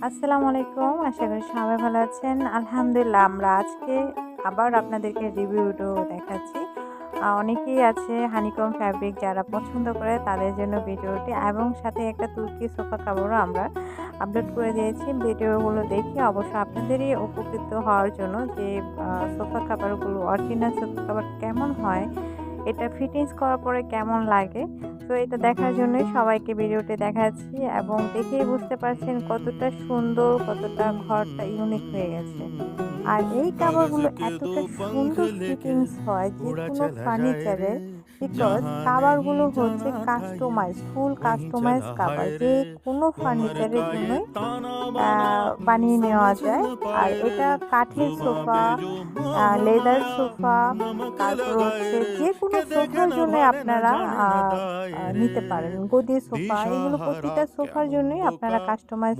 আসসালামু আলাইকুম। আশা করি সবাই ভালো আছেন। আলহামদুলিল্লাহ আমরা আজকে আবার আপনাদেরকে রিভিউ ভিডিও দেখাচ্ছি। অনেকেই আছে হানিকম ফ্যাব্রিক যারা পছন্দ করে তাদের জন্য ভিডিওটি এবং সাথে একটা তুর্কি সোফা কাভারও আমরা আপলোড করে দিয়েছি। ভিডিওগুলো দেখে অবশ্য আপনাদেরই উপকৃত হওয়ার জন্য যে সোফা কাভারগুলো অরিজিনাল সোফা কাভার কেমন হয়, এটা ফিটিংস করার পরে কেমন লাগে, তো এটা দেখার জন্যই সবাইকে ভিডিওটি দেখাচ্ছি এবং দেখেই বুঝতে পারছেন কতটা সুন্দর, কতটা ঘরটা ইউনিক হয়ে গেছে। আর এই কাভারগুলো এতটা সুন্দর ফিটিংস হয় যে কোনো ফার্নিচারে, বিকজ কাভারগুলো হচ্ছে কাস্টমাইজ, ফুল কাস্টমাইজ কাভার, যে কোনো ফার্নিচারের জন্যই বানিয়ে নেওয়া যায়। আর এটা কাঠের সোফা, লেদার সোফা, তারপর হচ্ছে যে কোনো সোফার জন্য আপনারা নিতে পারেন। গদি সোফা, এগুলো প্রতিটা সোফার জন্যই আপনারা কাস্টমাইজ